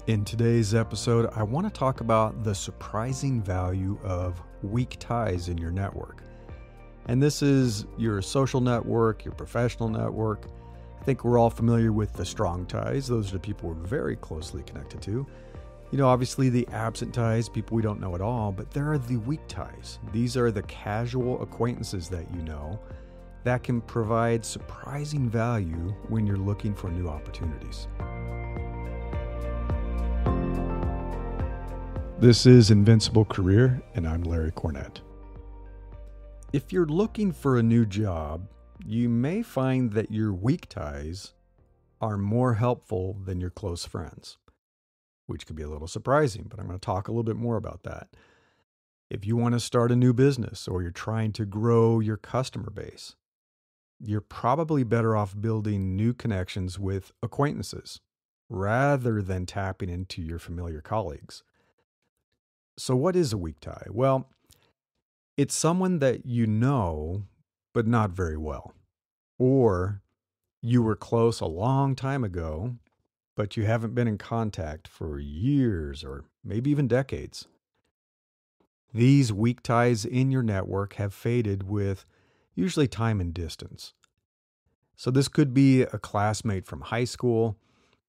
In today's episode, I want to talk about the surprising value of weak ties in your network. And this is your social network, your professional network. I think we're all familiar with the strong ties. Those are the people we're very closely connected to. Obviously the absent ties, people we don't know at all, but there are the weak ties. These are the casual acquaintances that you know that can provide surprising value when you're looking for new opportunities. This is Invincible Career, and I'm Larry Cornett. If you're looking for a new job, you may find that your weak ties are more helpful than your close friends, which could be a little surprising, but I'm going to talk a little bit more about that. If you want to start a new business or you're trying to grow your customer base, you're probably better off building new connections with acquaintances rather than tapping into your familiar colleagues. So what is a weak tie? Well, it's someone that you know, but not very well. Or you were close a long time ago, but you haven't been in contact for years or maybe even decades. These weak ties in your network have faded with usually time and distance. So this could be a classmate from high school,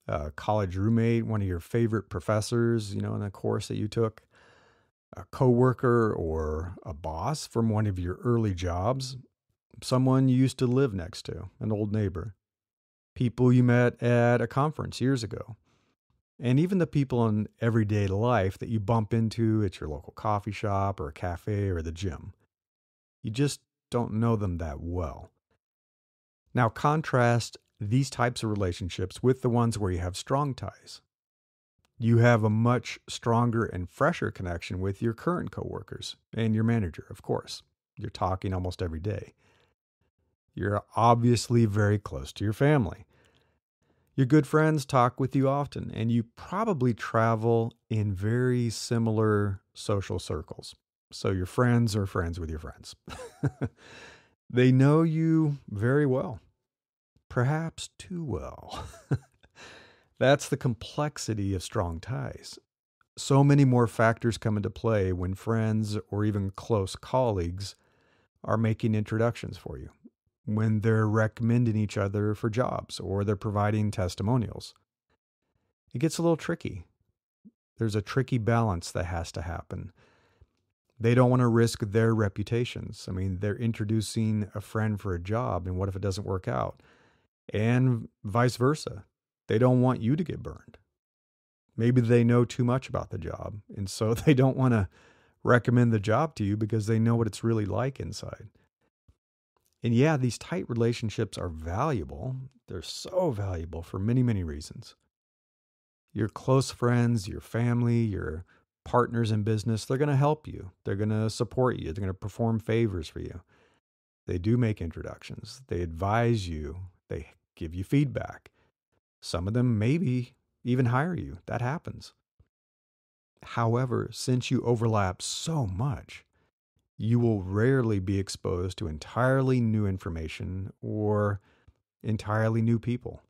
a college roommate, one of your favorite professors, in a course that you took, a coworker or a boss from one of your early jobs, someone you used to live next to, an old neighbor, people you met at a conference years ago, and even the people in everyday life that you bump into at your local coffee shop or a cafe or the gym. You just don't know them that well. Now contrast these types of relationships with the ones where you have strong ties. You have a much stronger and fresher connection with your current coworkers and your manager, of course. You're talking almost every day. You're obviously very close to your family. Your good friends talk with you often, and you probably travel in very similar social circles. So your friends are friends with your friends. They know you very well, perhaps too well. That's the complexity of strong ties. So many more factors come into play when friends or even close colleagues are making introductions for you, when they're recommending each other for jobs or they're providing testimonials. It gets a little tricky. There's a tricky balance that has to happen. They don't want to risk their reputations. They're introducing a friend for a job, and what if it doesn't work out? And vice versa. They don't want you to get burned. Maybe they know too much about the job, and so they don't want to recommend the job to you because they know what it's really like inside. And yeah, these tight relationships are valuable. They're so valuable for many, many reasons. Your close friends, your family, your partners in business, they're going to help you. They're going to support you. They're going to perform favors for you. They do make introductions. They advise you. They give you feedback. Some of them maybe even hire you. That happens. However, since you overlap so much, you will rarely be exposed to entirely new information or entirely new people.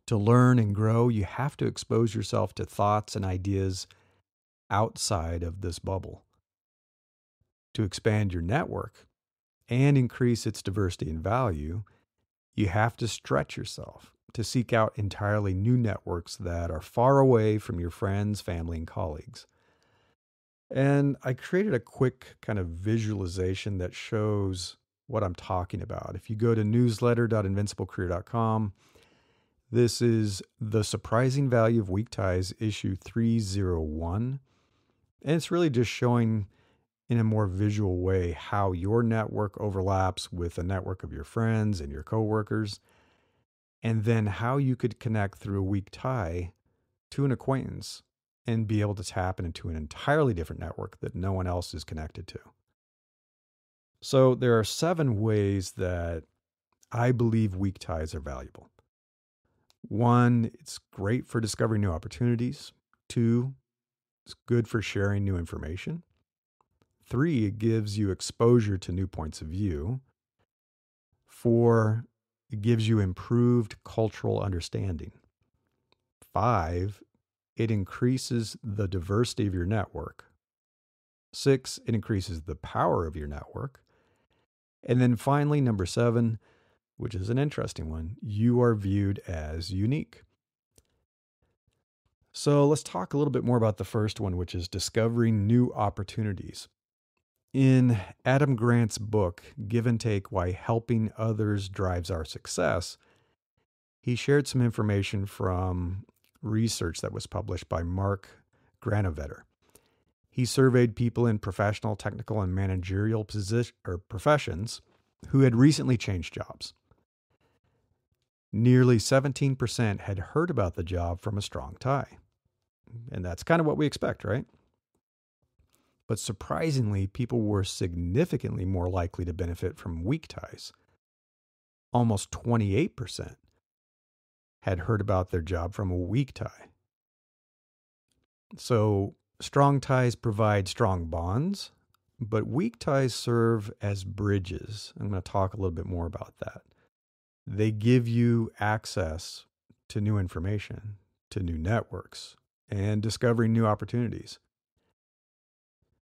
To learn and grow, you have to expose yourself to thoughts and ideas outside of this bubble. To expand your network and increase its diversity and value, you have to stretch yourself to seek out entirely new networks that are far away from your friends, family, and colleagues. And I created a quick kind of visualization that shows what I'm talking about. If you go to newsletter.invinciblecareer.com, this is The Surprising Value of Weak Ties, issue 301. And it's really just showing in a more visual way how your network overlaps with the network of your friends and your coworkers, and then how you could connect through a weak tie to an acquaintance and be able to tap into an entirely different network that no one else is connected to. So there are 7 ways that I believe weak ties are valuable. 1, it's great for discovering new opportunities. 2, it's good for sharing new information. 3, it gives you exposure to new points of view. 4, it gives you improved cultural understanding. 5, it increases the diversity of your network. 6, it increases the power of your network. And then finally, number 7, which is an interesting one, you are viewed as unique. So let's talk a little bit more about the first one, which is discovering new opportunities. In Adam Grant's book, Give and Take: Why Helping Others Drives Our Success, he shared some information from research that was published by Mark Granovetter. He surveyed people in professional, technical, and managerial professions who had recently changed jobs. Nearly 17% had heard about the job from a strong tie. And that's kind of what we expect, right? But surprisingly, people were significantly more likely to benefit from weak ties. Almost 28% had heard about their job from a weak tie. So strong ties provide strong bonds, but weak ties serve as bridges. I'm going to talk a little bit more about that. They give you access to new information, to new networks, and discovering new opportunities.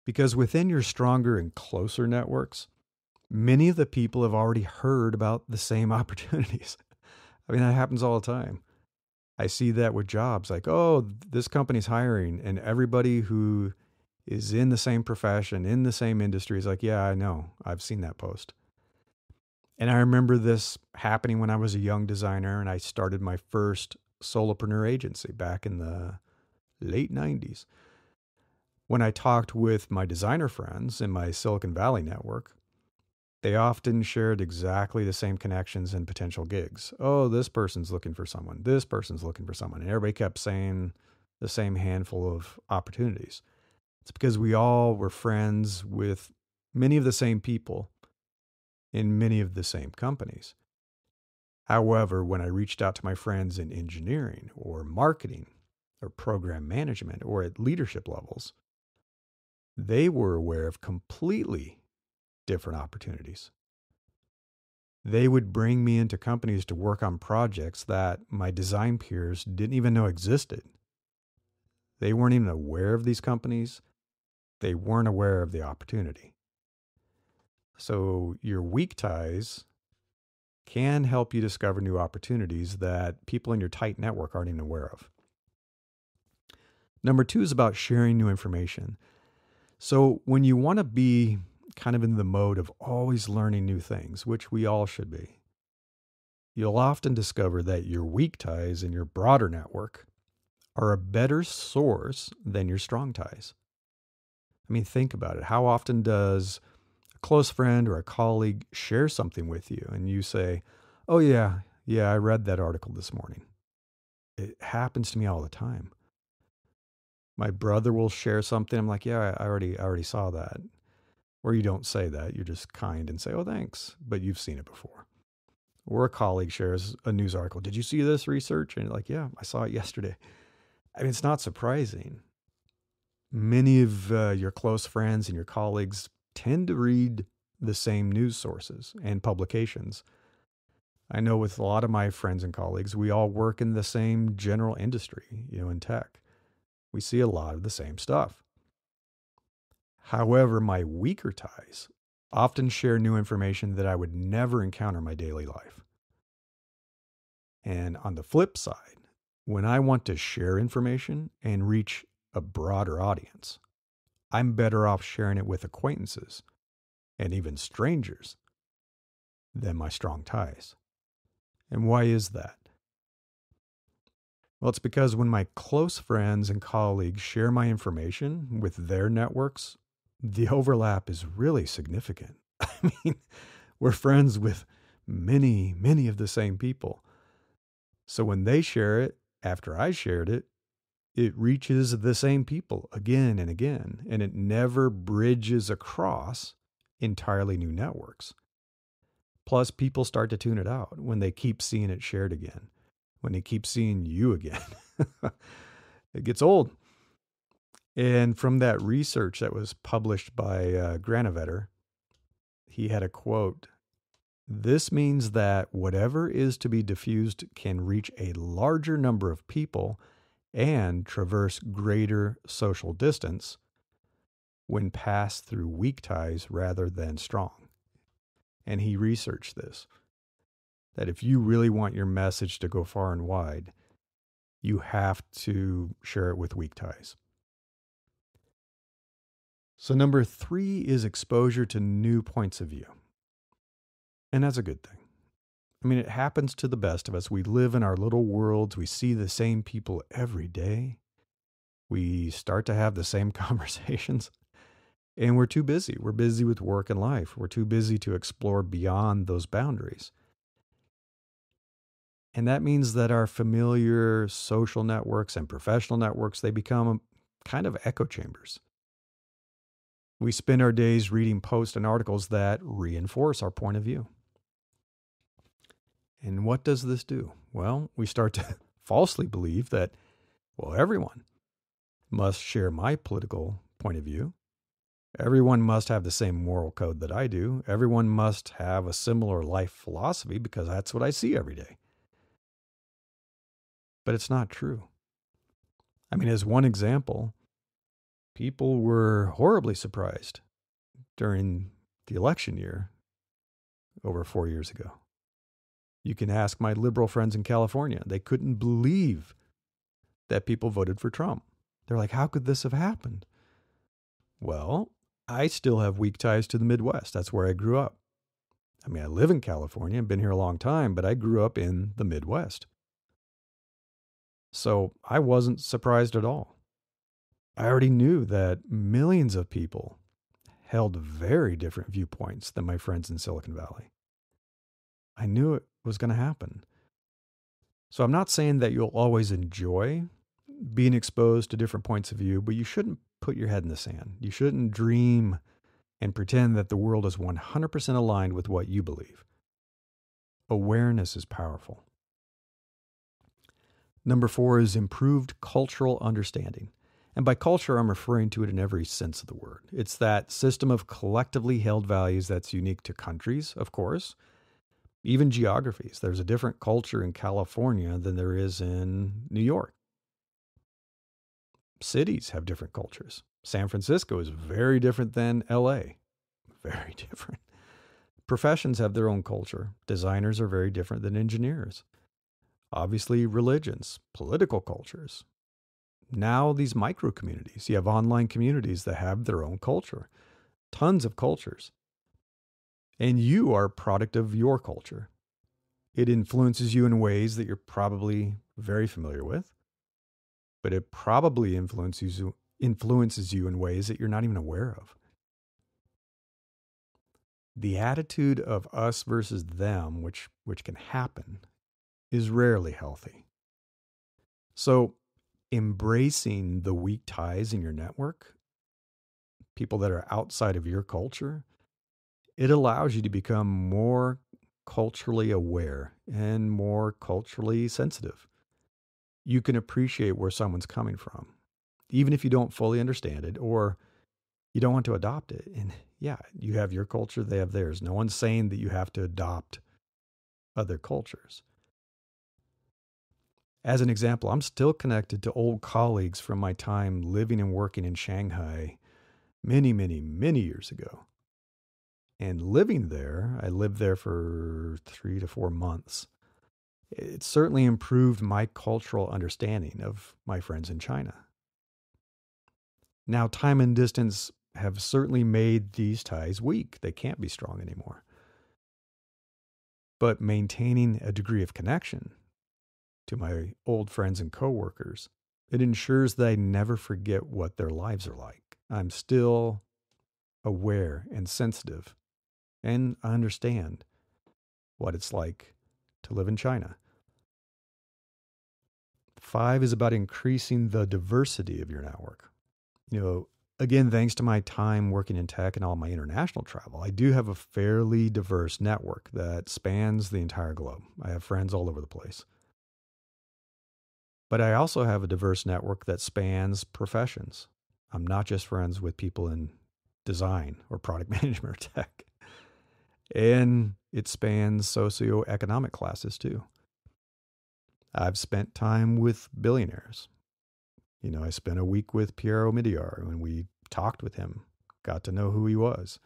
Because within your stronger and closer networks, many of the people have already heard about the same opportunities. I mean, that happens all the time. I see that with jobs like, oh, this company's hiring, and everybody who is in the same profession, in the same industry is like, yeah, I know. I've seen that post. And I remember this happening when I was a young designer and I started my first solopreneur agency back in the late 90s. When I talked with my designer friends in my Silicon Valley network, they often shared exactly the same connections and potential gigs. Oh, this person's looking for someone. This person's looking for someone. And everybody kept saying the same handful of opportunities. It's because we all were friends with many of the same people in many of the same companies. However, when I reached out to my friends in engineering or marketing or program management or at leadership levels, they were aware of completely different opportunities. They would bring me into companies to work on projects that my design peers didn't even know existed. They weren't even aware of these companies. They weren't aware of the opportunity. So your weak ties can help you discover new opportunities that people in your tight network aren't even aware of. Number 2 is about sharing new information. So when you want to be kind of in the mode of always learning new things, which we all should be, you'll often discover that your weak ties in your broader network are a better source than your strong ties. I mean, think about it. How often does a close friend or a colleague share something with you and you say, oh yeah, I read that article this morning. It happens to me all the time. My brother will share something. I'm like, yeah, I already saw that. Or you don't say that. You're just kind and say, oh, thanks. But you've seen it before. Or a colleague shares a news article. Did you see this research? And you're like, yeah, I saw it yesterday. I mean, it's not surprising. Many of your close friends and your colleagues tend to read the same news sources and publications. I know with a lot of my friends and colleagues, we all work in the same general industry, in tech. We see a lot of the same stuff. However, my weaker ties often share new information that I would never encounter in my daily life. And on the flip side, when I want to share information and reach a broader audience, I'm better off sharing it with acquaintances and even strangers than my strong ties. And why is that? Well, it's because when my close friends and colleagues share my information with their networks, the overlap is really significant. I mean, we're friends with many, many of the same people. So when they share it, after I shared it, it reaches the same people again and again, and it never bridges across entirely new networks. Plus, people start to tune it out when they keep seeing it shared again, when they keep seeing you again. It gets old. And from that research that was published by Granovetter, he had a quote. This means that whatever is to be diffused can reach a larger number of people and traverse greater social distance when passed through weak ties rather than strong. And he researched this, that if you really want your message to go far and wide, you have to share it with weak ties. So number 3 is exposure to new points of view. And that's a good thing. I mean, it happens to the best of us. We live in our little worlds. We see the same people every day. We start to have the same conversations. And we're too busy. We're busy with work and life. We're too busy to explore beyond those boundaries. And that means that our familiar social networks and professional networks, they become kind of echo chambers. We spend our days reading posts and articles that reinforce our point of view. And what does this do? Well, we start to falsely believe that, well, everyone must share my political point of view. Everyone must have the same moral code that I do. Everyone must have a similar life philosophy because that's what I see every day. But it's not true. I mean, as one example, people were horribly surprised during the election year over 4 years ago. You can ask my liberal friends in California. They couldn't believe that people voted for Trump. They're like, how could this have happened? Well, I still have weak ties to the Midwest. That's where I grew up. I mean, I live in California. I've been here a long time, but I grew up in the Midwest. So I wasn't surprised at all. I already knew that millions of people held very different viewpoints than my friends in Silicon Valley. I knew it was going to happen. So I'm not saying that you'll always enjoy being exposed to different points of view, but you shouldn't put your head in the sand. You shouldn't dream and pretend that the world is 100% aligned with what you believe. Awareness is powerful. Number 4 is improved cultural understanding. And by culture, I'm referring to it in every sense of the word. It's that system of collectively held values that's unique to countries, of course, even geographies. There's a different culture in California than there is in New York. Cities have different cultures. San Francisco is very different than LA. Very different. Professions have their own culture. Designers are very different than engineers. Obviously, religions, political cultures. Now these micro communities, you have online communities that have their own culture. Tons of cultures. And you are a product of your culture. It influences you in ways that you're probably very familiar with, but it probably influences you in ways that you're not even aware of. The attitude of us versus them, which can happen, is rarely healthy. So embracing the weak ties in your network, people that are outside of your culture, it allows you to become more culturally aware and more culturally sensitive. You can appreciate where someone's coming from, even if you don't fully understand it or you don't want to adopt it. And yeah, you have your culture, they have theirs. No one's saying that you have to adopt other cultures. As an example, I'm still connected to old colleagues from my time living and working in Shanghai many, many, many years ago. And living there, I lived there for 3 to 4 months. It certainly improved my cultural understanding of my friends in China. Now, time and distance have certainly made these ties weak. They can't be strong anymore. But maintaining a degree of connection to my old friends and coworkers, it ensures that I never forget what their lives are like. I'm still aware and sensitive, and I understand what it's like to live in China. 5 is about increasing the diversity of your network. Again, thanks to my time working in tech and all my international travel, I do have a fairly diverse network that spans the entire globe. I have friends all over the place. But I also have a diverse network that spans professions. I'm not just friends with people in design or product management or tech. And it spans socioeconomic classes too. I've spent time with billionaires. I spent a week with Piero Midiar and we talked with him, got to know who he was.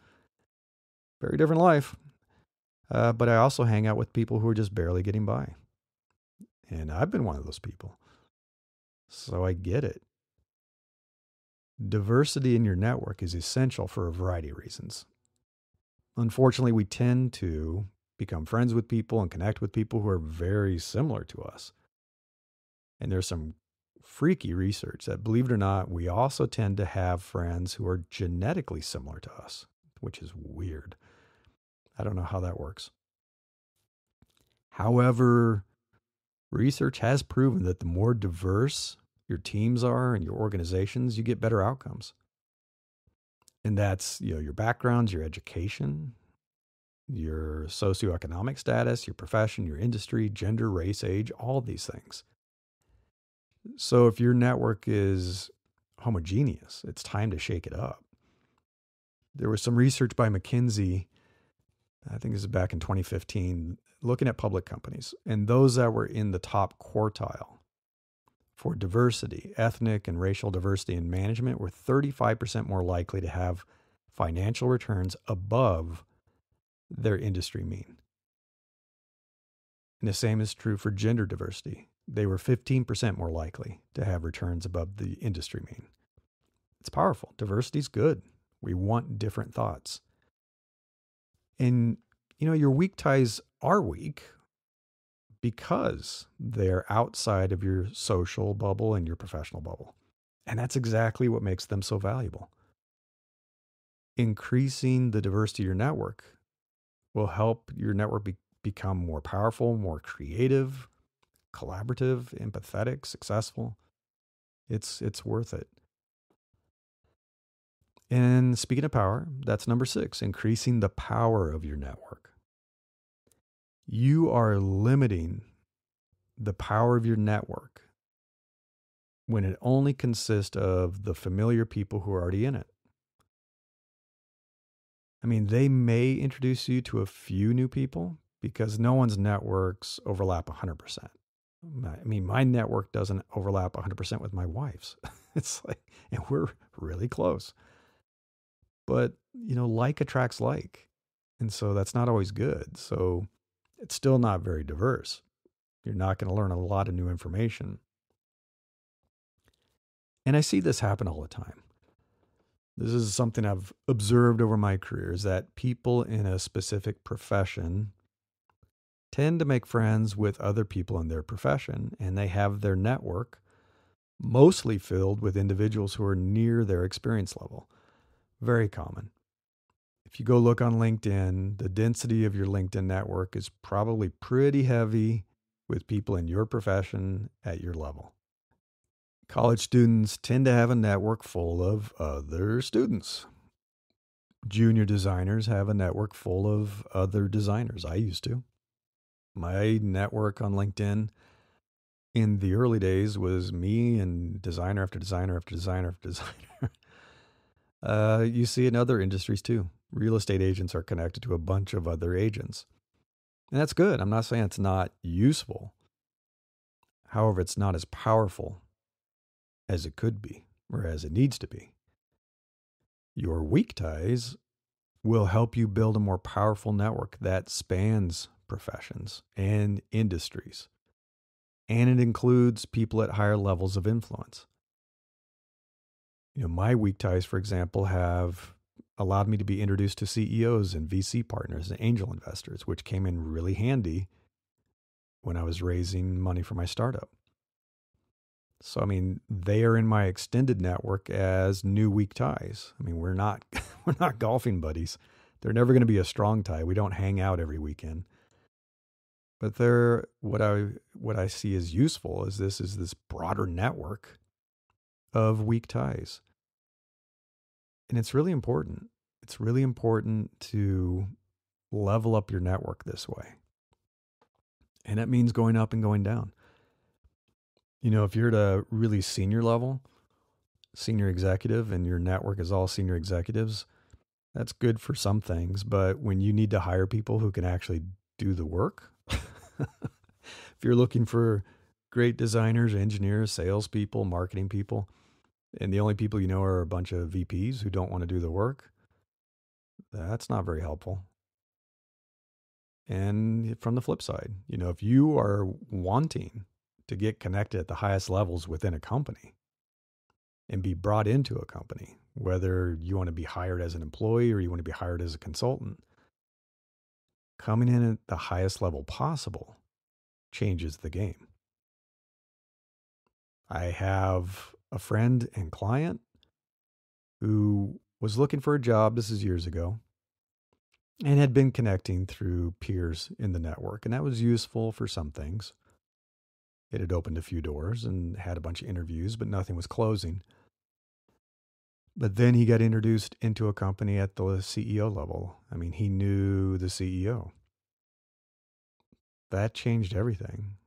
Very different life. But I also hang out with people who are just barely getting by. And I've been one of those people. So I get it. Diversity in your network is essential for a variety of reasons. Unfortunately, we tend to become friends with people and connect with people who are very similar to us. And there's some freaky research that, believe it or not, we also tend to have friends who are genetically similar to us, which is weird. I don't know how that works. However, research has proven that the more diverse your teams are and your organizations, you get better outcomes. And that's, your backgrounds, your education, your socioeconomic status, your profession, your industry, gender, race, age, all of these things. So if your network is homogeneous, it's time to shake it up. There was some research by McKinsey, I think this is back in 2015, looking at public companies, and those that were in the top quartile for diversity, ethnic and racial diversity in management, were 35% more likely to have financial returns above their industry mean. And the same is true for gender diversity. They were 15% more likely to have returns above the industry mean. It's powerful. Diversity is good. We want different thoughts. And, your weak ties are weak because they're outside of your social bubble and your professional bubble. And that's exactly what makes them so valuable. Increasing the diversity of your network will help your network become more powerful, more creative, collaborative, empathetic, successful. It's worth it. And speaking of power, that's number 6, increasing the power of your network. You are limiting the power of your network when it only consists of the familiar people who are already in it. I mean, they may introduce you to a few new people because no one's networks overlap 100%. I mean, my network doesn't overlap 100% with my wife's. It's like, and we're really close. But, like attracts like. And so that's not always good. So it's still not very diverse. You're not going to learn a lot of new information. And I see this happen all the time. This is something I've observed over my career, is that people in a specific profession tend to make friends with other people in their profession, and they have their network mostly filled with individuals who are near their experience level. Very common. If you go look on LinkedIn, the density of your LinkedIn network is probably pretty heavy with people in your profession at your level. College students tend to have a network full of other students. Junior designers have a network full of other designers. I used to. My network on LinkedIn in the early days was me and designer after designer after designer after designer. You see it in other industries too. Real estate agents are connected to a bunch of other agents. And that's good. I'm not saying it's not useful. However, it's not as powerful as it could be or as it needs to be. Your weak ties will help you build a more powerful network that spans professions and industries. And it includes people at higher levels of influence. My weak ties, for example, have allowed me to be introduced to CEOs and VC partners and angel investors, which came in really handy when I was raising money for my startup. So, they are in my extended network as new weak ties. We're not golfing buddies. They're never going to be a strong tie. We don't hang out every weekend. But what I see as useful is this broader network of weak ties. And it's really important. It's really important to level up your network this way. And that means going up and going down. If you're at a really senior level, senior executive, and your network is all senior executives, that's good for some things. But when you need to hire people who can actually do the work, if you're looking for great designers, engineers, salespeople, marketing people, and the only people you know are a bunch of VPs who don't want to do the work, that's not very helpful. And from the flip side, if you are wanting to get connected at the highest levels within a company and be brought into a company, whether you want to be hired as an employee or you want to be hired as a consultant, coming in at the highest level possible changes the game. I have a friend and client who was looking for a job, this is years ago, and had been connecting through peers in the network. And that was useful for some things. It had opened a few doors and had a bunch of interviews, but nothing was closing. But then he got introduced into a company at the CEO level. I mean, he knew the CEO. That changed everything.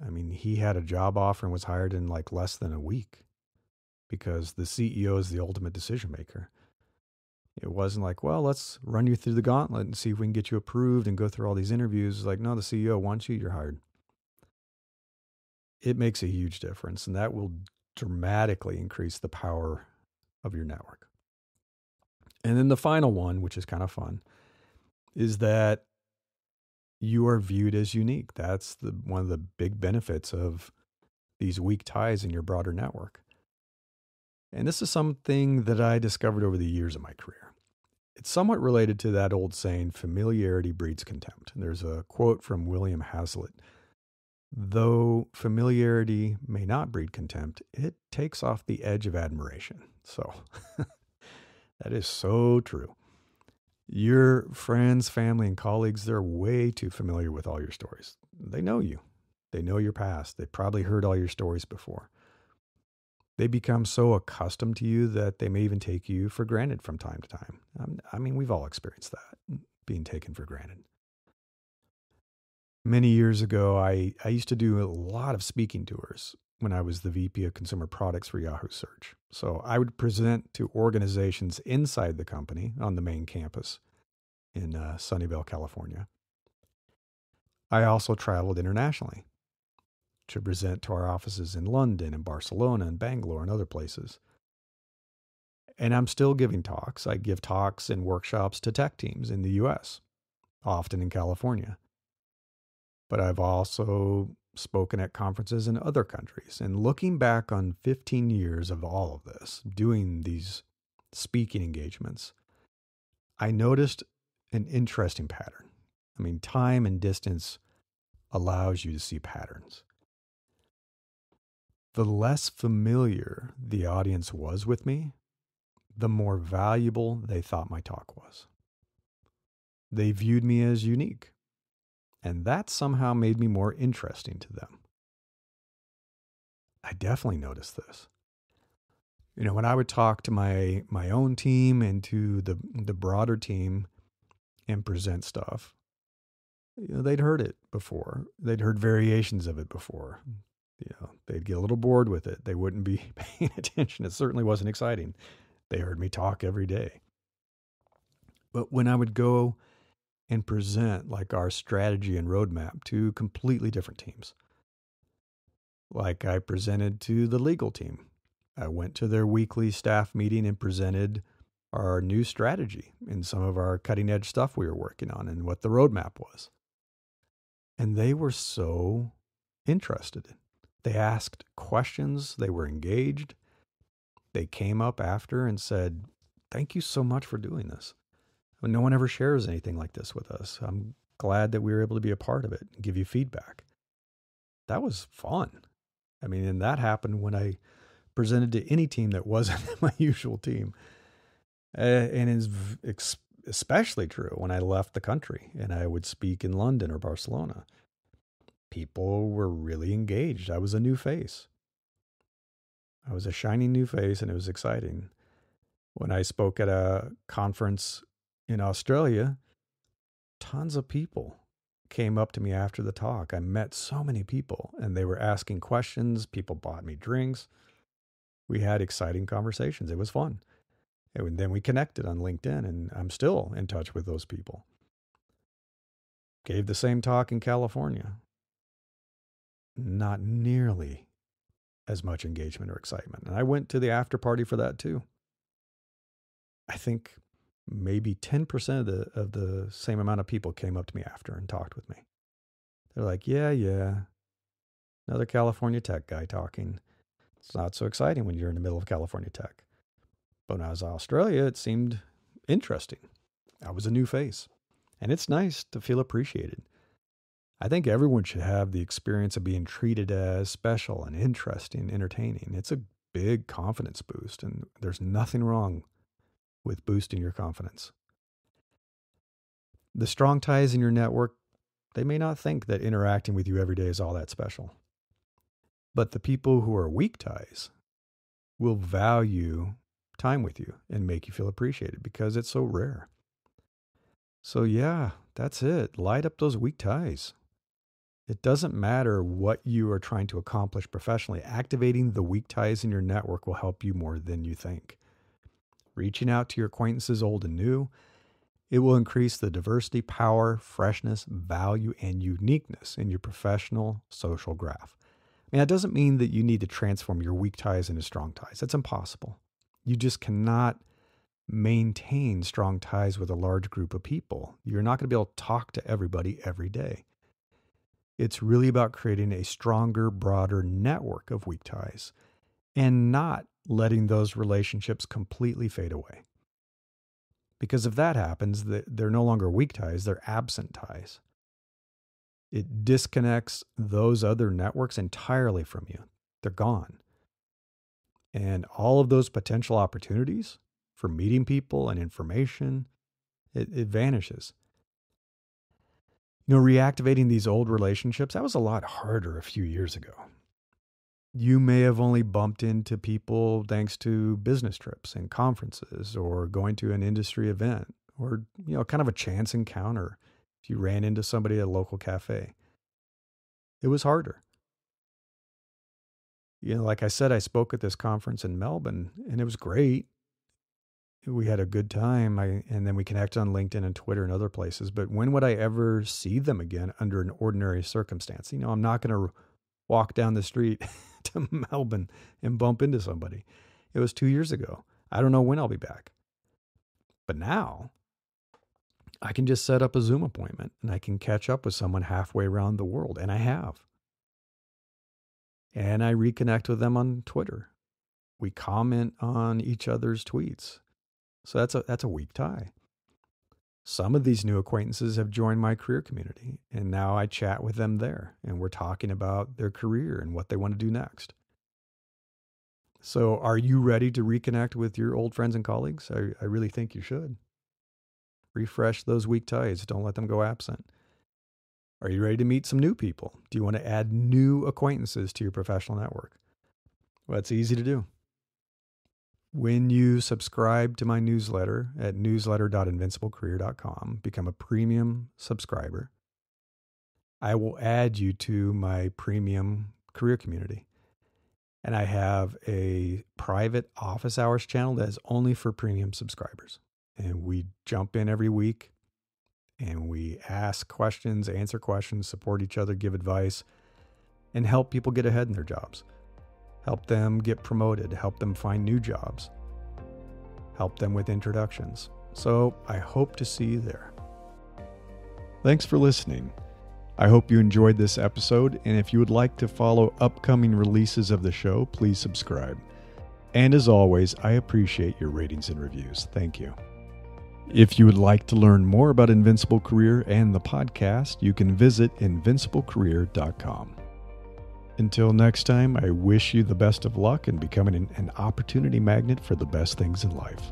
I mean, he had a job offer and was hired in like less than a week because the CEO is the ultimate decision maker. It wasn't like, well, let's run you through the gauntlet and see if we can get you approved and go through all these interviews. It's like, no, the CEO wants you, you're hired. It makes a huge difference, and that will dramatically increase the power of your network. And then the final one, which is kind of fun, is that you are viewed as unique. That's one of the big benefits of these weak ties in your broader network. And this is something that I discovered over the years of my career. It's somewhat related to that old saying, familiarity breeds contempt. And there's a quote from William Hazlitt. Though familiarity may not breed contempt, it takes off the edge of admiration. So that is so true. Your friends, family, and colleagues, they're way too familiar with all your stories. They know you. They know your past. They probably heard all your stories before. They become so accustomed to you that they may even take you for granted from time to time. I mean, we've all experienced that, being taken for granted. Many years ago, I used to do a lot of speaking tours when I was the VP of Consumer Products for Yahoo Search. So I would present to organizations inside the company on the main campus in Sunnyvale, California. I also traveled internationally to present to our offices in London and Barcelona and Bangalore and other places. And I'm still giving talks. I give talks and workshops to tech teams in the US, often in California. But I've also spoken at conferences in other countries. And looking back on 15 years of all of this, doing these speaking engagements, I noticed an interesting pattern. I mean, time and distance allows you to see patterns. The less familiar the audience was with me, the more valuable they thought my talk was. They viewed me as unique, and that somehow made me more interesting to them. I definitely noticed this. When I would talk to my own team and to the broader team and present stuff, they'd heard it before. They'd heard variations of it before. They'd get a little bored with it. They wouldn't be paying attention. It certainly wasn't exciting. They heard me talk every day. But when I would go and present like our strategy and roadmap to completely different teams, like I presented to the legal team, I went to their weekly staff meeting and presented our new strategy and some of our cutting edge stuff we were working on and what the roadmap was. And they were so interested. They asked questions. They were engaged. They came up after and said, "Thank you so much for doing this. No one ever shares anything like this with us. I'm glad that we were able to be a part of it and give you feedback." That was fun. I mean, and that happened when I presented to any team that wasn't my usual team. And it's especially true when I left the country and I would speak in London or Barcelona. People were really engaged. I was a new face. I was a shining new face, and it was exciting. When I spoke at a conference in Australia, tons of people came up to me after the talk. I met so many people, and they were asking questions. People bought me drinks. We had exciting conversations. It was fun. And then we connected on LinkedIn, and I'm still in touch with those people. Gave the same talk in California. not nearly as much engagement or excitement. And I went to the after party for that too. I think maybe 10% of the same amount of people came up to me after and talked with me. They're like, yeah, another California tech guy talking. It's not so exciting when you're in the middle of California tech. But when I was in Australia, it seemed interesting. I was a new face. And it's nice to feel appreciated. I think everyone should have the experience of being treated as special and interesting and entertaining. It's a big confidence boost, and there's nothing wrong with boosting your confidence. The strong ties in your network, they may not think that interacting with you every day is all that special. But the people who are weak ties will value time with you and make you feel appreciated because it's so rare. So yeah, that's it. Light up those weak ties. It doesn't matter what you are trying to accomplish professionally. Activating the weak ties in your network will help you more than you think. Reaching out to your acquaintances, old and new, it will increase the diversity, power, freshness, value, and uniqueness in your professional social graph. I mean, that doesn't mean that you need to transform your weak ties into strong ties. That's impossible. You just cannot maintain strong ties with a large group of people. You're not going to be able to talk to everybody every day. It's really about creating a stronger, broader network of weak ties and not letting those relationships completely fade away. Because if that happens, they're no longer weak ties, they're absent ties. It disconnects those other networks entirely from you. They're gone. And all of those potential opportunities for meeting people and information, it vanishes. Reactivating these old relationships, that was a lot harder a few years ago. You may have only bumped into people thanks to business trips and conferences or going to an industry event or, kind of a chance encounter if you ran into somebody at a local cafe. It was harder. Like I said, I spoke at this conference in Melbourne and it was great. We had a good time. And then we connected on LinkedIn and Twitter and other places. But when would I ever see them again under an ordinary circumstance? I'm not going to walk down the street to Melbourne and bump into somebody. It was 2 years ago. I don't know when I'll be back. But now I can just set up a Zoom appointment and I can catch up with someone halfway around the world. And I have. And I reconnect with them on Twitter. We comment on each other's tweets. So that's a weak tie. Some of these new acquaintances have joined my career community, and now I chat with them there, and we're talking about their career and what they want to do next. So are you ready to reconnect with your old friends and colleagues? I really think you should. Refresh those weak ties. Don't let them go absent. Are you ready to meet some new people? Do you want to add new acquaintances to your professional network? Well, it's easy to do. When you subscribe to my newsletter at newsletter.invinciblecareer.com, become a premium subscriber, I will add you to my premium career community. And I have a private office hours channel that is only for premium subscribers. And we jump in every week and we ask questions, answer questions, support each other, give advice, and help people get ahead in their jobs. Help them get promoted, help them find new jobs, help them with introductions. So I hope to see you there. Thanks for listening. I hope you enjoyed this episode, and if you would like to follow upcoming releases of the show, please subscribe. And as always, I appreciate your ratings and reviews. Thank you. If you would like to learn more about Invincible Career and the podcast, you can visit invinciblecareer.com. Until next time, I wish you the best of luck in becoming an opportunity magnet for the best things in life.